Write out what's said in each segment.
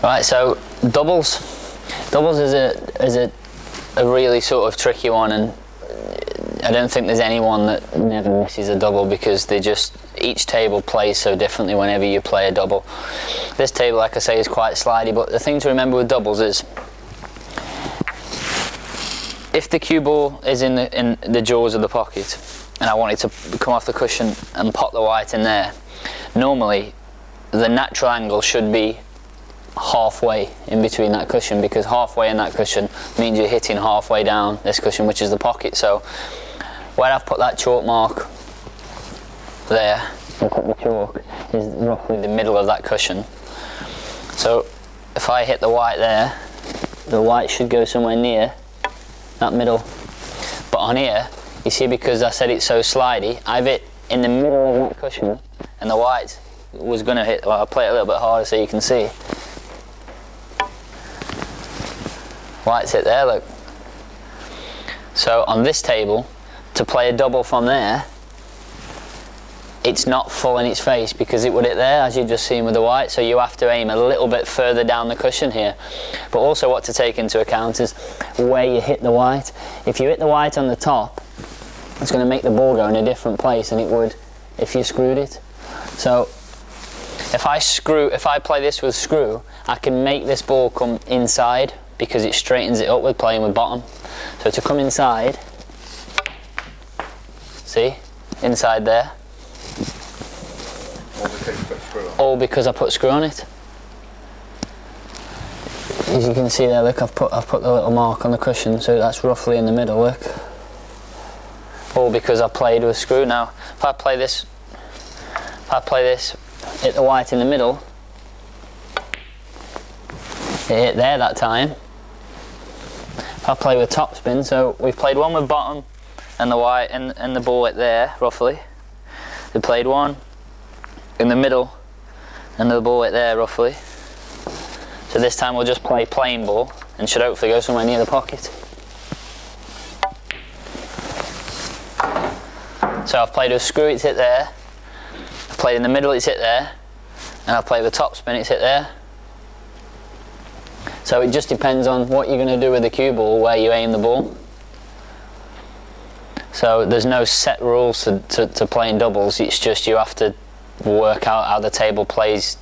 Right, so doubles is a really sort of tricky one, and I don't think there's anyone that never misses a double, because each table plays so differently whenever you play a double. This table, like I say, is quite slidey, but the thing to remember with doubles is if the cue ball is in the jaws of the pocket and I want it to come off the cushion and pop the white in there, normally the natural angle should be halfway in between that cushion, because halfway in that cushion means you're hitting halfway down this cushion, which is the pocket. So where I've put that chalk mark there, and put the chalk, is roughly the middle of that cushion. So if I hit the white there, the white should go somewhere near that middle. But on here, you see, because I said it's so slidey, I've hit in the middle of that cushion, and the white was going to hit. Well, I'll play it a little bit harder so you can see. White's hit there, look. So on this table, to play a double from there, it's not full in its face, because it would hit there, as you've just seen with the white. So you have to aim a little bit further down the cushion here. But also what to take into account is where you hit the white. If you hit the white on the top, it's going to make the ball go in a different place than it would if you screwed it. So if I play this with screw, I can make this ball come inside, because it straightens it up with playing with bottom. So to come inside, see, inside there. All because I put screw on it. As you can see there, look, I've put the little mark on the cushion, so that's roughly in the middle, look. All because I played with screw. Now, if I play this, hit the white in the middle, it hit there that time. If I play with topspin, so we've played one with bottom and the white and the ball hit there, roughly. We played one in the middle and the ball hit there, roughly. So this time we'll just play plain ball and should hopefully go somewhere near the pocket. So I've played with screw, it's hit there. I've played in the middle, it's hit there. And I've played with topspin, it's hit there. So it just depends on what you're going to do with the cue ball, where you aim the ball. So there's no set rules to playing doubles, it's just you have to work out how the table plays.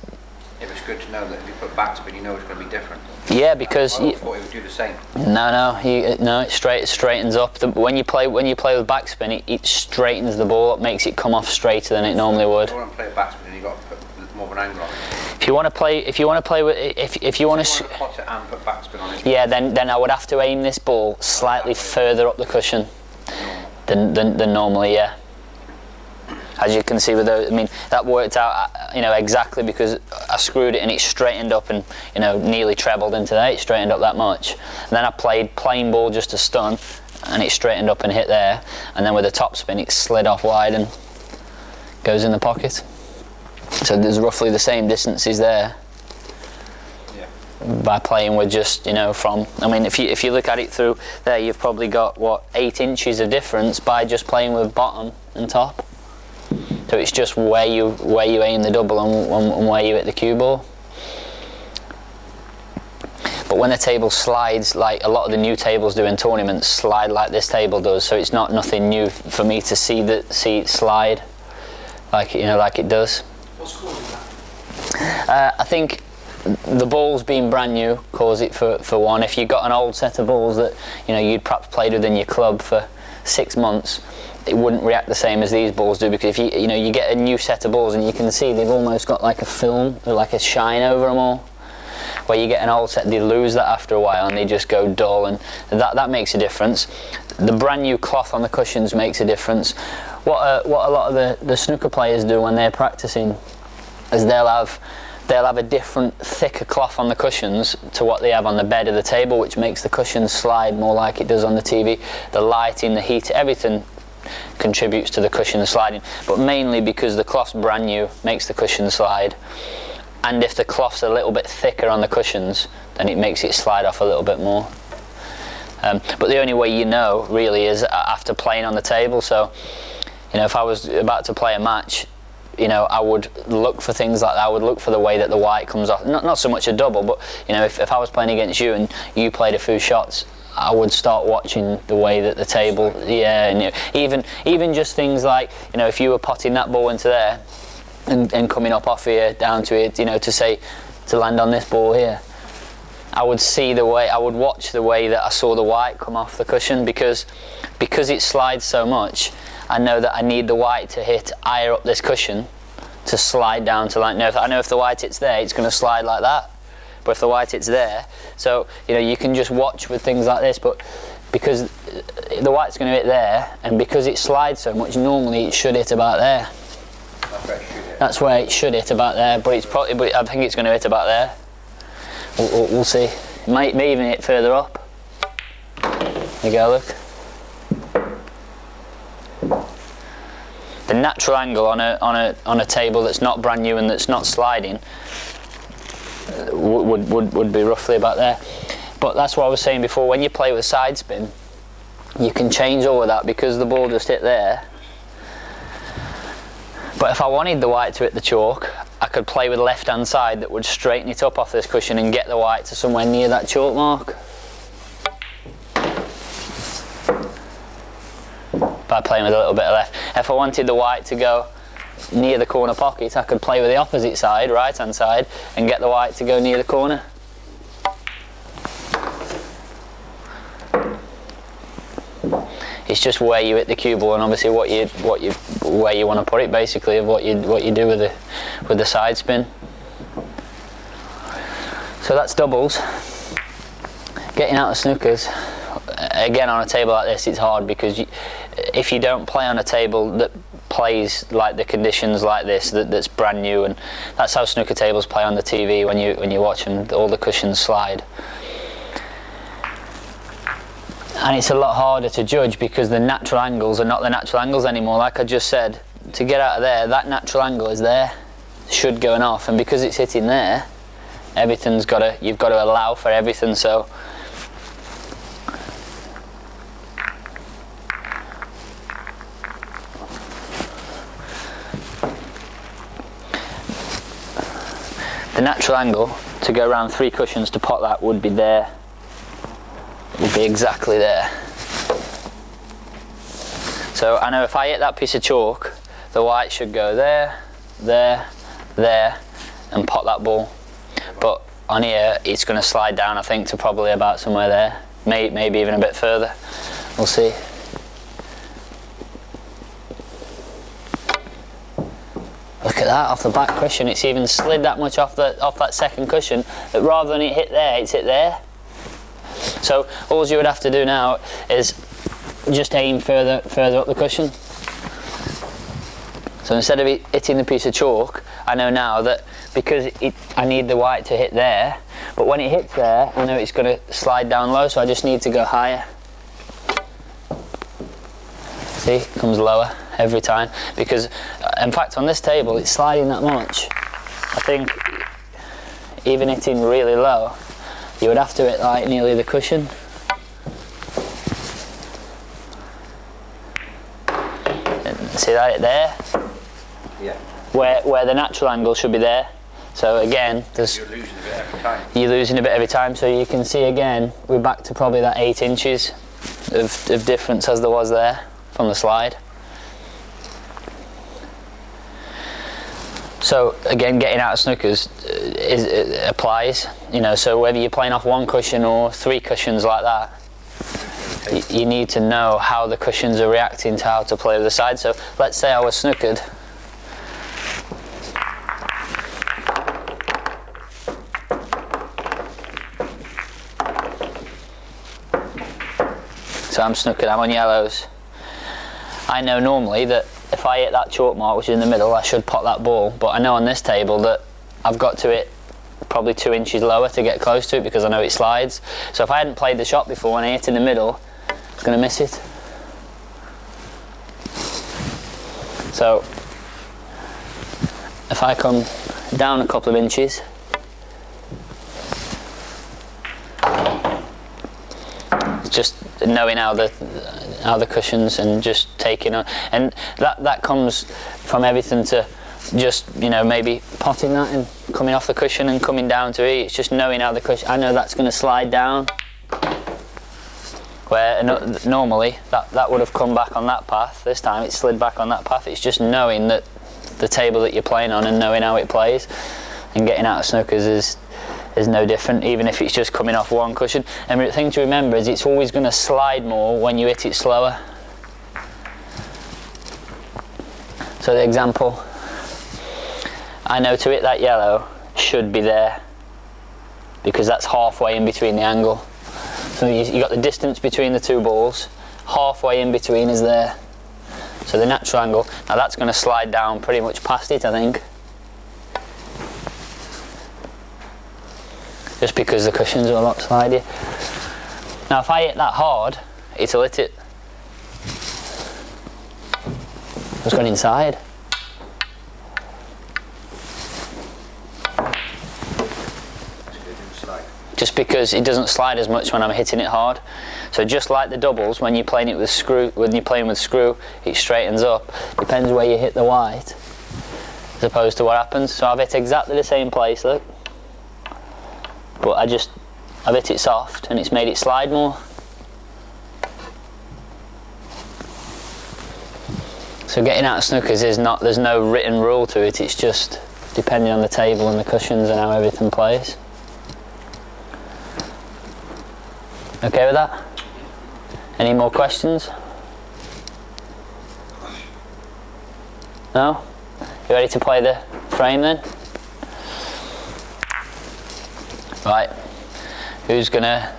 It was good to know that if you put backspin, you know it's going to be different. Yeah, because I thought it would do the same. No, it straightens up. When you play with backspin, it straightens the ball up, makes it come off straighter than it normally would. If you want to play backspin, you've got to put more of an angle on it. If you want to play with, if you want to pot it and put backspin on it. Yeah, then I would have to aim this ball slightly further up the cushion than normally. Yeah. As you can see with those, I mean, that worked out, exactly, because I screwed it and it straightened up and, nearly trebled into that. It straightened up that much. And then I played plain ball just to stun, and it straightened up and hit there. And then with the topspin, it slid off wide and goes in the pocket. So there's roughly the same distances there. Yeah. By playing with just, from, I mean, if you look at it through there, you've probably got, 8 inches of difference by just playing with bottom and top. So it's just where you aim the double and where you hit the cue ball. But when the table slides, like a lot of the new tables do in tournaments, slide like this table does, so it's nothing new for me to see it slide like it does. What's causing that? I think the balls being brand new cause it for one. If you've got an old set of balls that you'd perhaps played with in your club for 6 months, it wouldn't react the same as these balls do, because if you get a new set of balls and you can see they've almost got like a film or like a shine over them all. Where you get an old set, they lose that after a while and they just go dull, and that makes a difference. The brand new cloth on the cushions makes a difference. What a lot of the snooker players do when they're practicing is they'll have a different, thicker cloth on the cushions to what they have on the bed of the table, which makes the cushions slide more like it does on the TV. The lighting, the heat, everything contributes to the cushion sliding, but mainly because the cloth's brand new makes the cushion slide, and if the cloth's a little bit thicker on the cushions, then it makes it slide off a little bit more. But the only way really is after playing on the table. So if I was about to play a match, you know, I would look for things like that. I would look for the way that the white comes off. Not so much a double, but you know, if I was playing against you and you played a few shots, I would start watching the way that the table, yeah, and you know, even just things like, you know, if you were potting that ball into there and coming up off here down to it, you know, to land on this ball here, I would watch the way that I saw the white come off the cushion, because it slides so much. I know that I need the white to hit higher up this cushion to slide down to like, no, I know if the white hits there, it's going to slide like that. But if the white hits there, so you know, you can just watch with things like this, but because the white's going to hit there, and because it slides so much, normally it should hit about there. That's where it should hit about there, but I think it's going to hit about there. We'll see. It may even hit further up. There you go, look. The natural angle on a table that's not brand new and that's not sliding would be roughly about there. But that's what I was saying before, when you play with side spin, you can change all of that because the ball just hit there. But if I wanted the white to hit the chalk, I could play with the left hand side that would straighten it up off this cushion and get the white to somewhere near that chalk mark by playing with a little bit of left. If I wanted the white to go near the corner pocket, I could play with the opposite side, right hand side, and get the white to go near the corner. It's just where you hit the cue ball, and obviously where you want to put it, basically, of what you do with the side spin. So that's doubles. Getting out of snookers, again on a table like this, it's hard because if you don't play on a table that plays like the conditions like this, that's brand new, and that's how snooker tables play on the TV when you watch them, all the cushions slide. And it's a lot harder to judge because the natural angles are not the natural angles anymore. Like I just said, to get out of there, that natural angle is there, should going off, and because it's hitting there, you've got to allow for everything. So the natural angle to go around 3 cushions to pot that would be there. Would be exactly there. So I know if I hit that piece of chalk, the white should go there, there, there, and pot that ball. But on here, it's going to slide down, I think, to probably about somewhere there. Maybe even a bit further. We'll see. Look at that, off the back cushion. It's even slid that much off that second cushion that rather than it hit there, it's hit there. So all you would have to do now is just aim further up the cushion. So instead of hitting the piece of chalk, I know now that because I need the white to hit there, but when it hits there, I know it's going to slide down low, so I just need to go higher. See, it comes lower every time, because in fact on this table it's sliding that much. I think even hitting really low, you would have to hit like nearly the cushion. See that there? Yeah. Where the natural angle should be there. So again, you're losing a bit every time. You're losing a bit every time. So you can see again, we're back to probably that 8 inches of difference as there was there from the slide. So again, getting out of snookers applies, you know, so whether you're playing off 1 cushion or 3 cushions like that, you need to know how the cushions are reacting to how to play with the side. So let's say I was snookered. So I'm snookered, I'm on yellows. I know normally that if I hit that chalk mark, which is in the middle, I should pot that ball. But I know on this table that I've got to hit probably 2 inches lower to get close to it because I know it slides. So if I hadn't played the shot before, when I hit in the middle, I was going to miss it. So if I come down a couple of inches, it's just knowing how the cushions and just taking on, and that comes from everything to just, you know, maybe potting that and coming off the cushion and coming down to it. It's just knowing how the cushion, I know that's going to slide down, where normally that would have come back on that path. This time it slid back on that path. It's just knowing that the table that you're playing on and knowing how it plays, and getting out of snookers is no different, even if it's just coming off one cushion. And the thing to remember is it's always going to slide more when you hit it slower. So the example, I know to hit that yellow should be there, because that's halfway in between the angle. So you got the distance between the two balls, halfway in between is there. So the natural angle, now that's going to slide down pretty much past it, I think. Just because the cushions are a lot slidier. Now if I hit that hard, it'll hit it. It's going inside. Just because it doesn't slide as much when I'm hitting it hard. So just like the doubles, when you're playing it with screw, it straightens up. Depends where you hit the white, as opposed to what happens. So I've hit exactly the same place, look. But I've hit it soft and it's made it slide more. So getting out of snookers there's no written rule to it, it's just depending on the table and the cushions and how everything plays. Okay with that? Any more questions? No? You ready to play the frame then? Right. Who's gonna?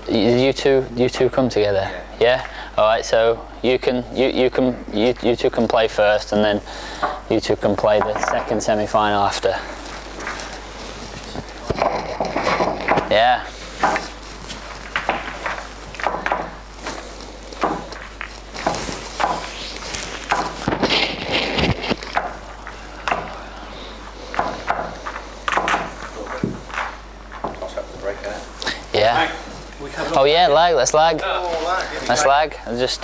You two come together. Yeah. All right. So you two can play first, and then you two can play the second semi-final after. Yeah. Yeah. Oh yeah, lag. Let's lag. Let's lag. I'll just.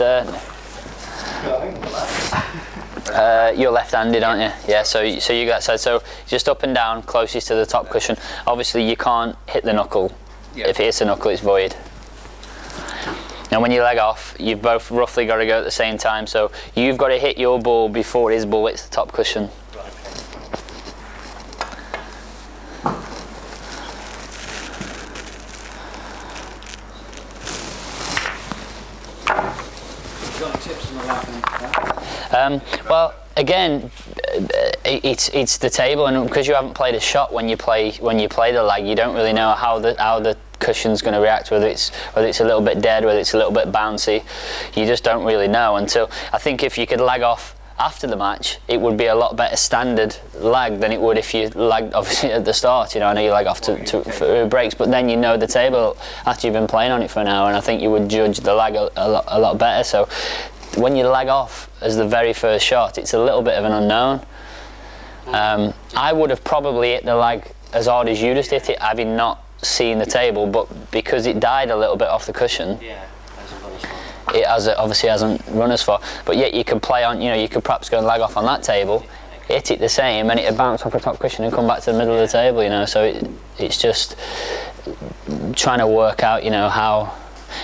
You're left-handed, aren't you? Yeah. So you go that side. So just up and down, closest to the top cushion. Obviously, you can't hit the knuckle. Yeah. If it hits the knuckle, it's void. And when you leg off, you've both roughly got to go at the same time. So you've got to hit your ball before his ball hits the top cushion. Well, again, it's the table, and because you haven't played a shot when you play the lag, you don't really know how the cushion's going to react, whether it's a little bit dead, whether it's a little bit bouncy. You just don't really know until, I think if you could lag off after the match, it would be a lot better standard lag than it would if you lagged obviously at the start. You know, I know you lag off for breaks, but then you know the table after you've been playing on it for an hour, and I think you would judge the lag a lot better. So when you lag off as the very first shot, it's a little bit of an unknown. I would have probably hit the lag as hard as you just hit it, having not seen the table, but because it died a little bit off the cushion, it obviously hasn't run as far. But yet you could play on, you could perhaps go and lag off on that table, hit it the same, and it'd bounce off the top cushion and come back to the middle of the table. So it's just trying to work out, how.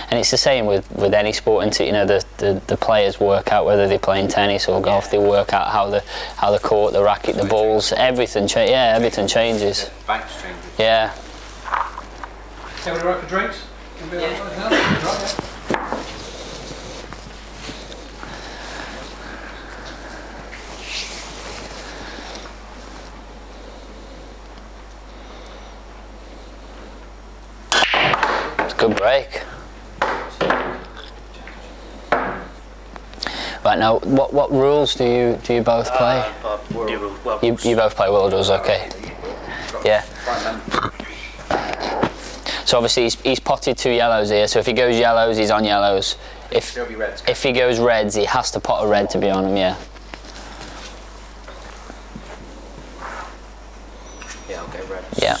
And it's the same with any sport, and the players work out whether they're playing tennis or golf. They work out how the court, the racket, the balls, everything. Everything changes. Banks changes. Yeah. Everybody right for drinks? It's a good break. Right, now, what rules do you both play? You both play world rules, okay. Yeah. So obviously he's potted 2 yellows here, so if he goes yellows, he's on yellows. If he goes reds, he has to pot a red to be on him, yeah. Yeah, okay, red. Yeah.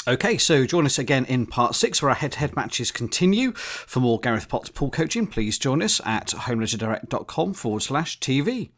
Okay, so join us again in part 6 where our head-to-head matches continue. For more Gareth Potts pool coaching, please join us at homeleisuredirect.com/TV.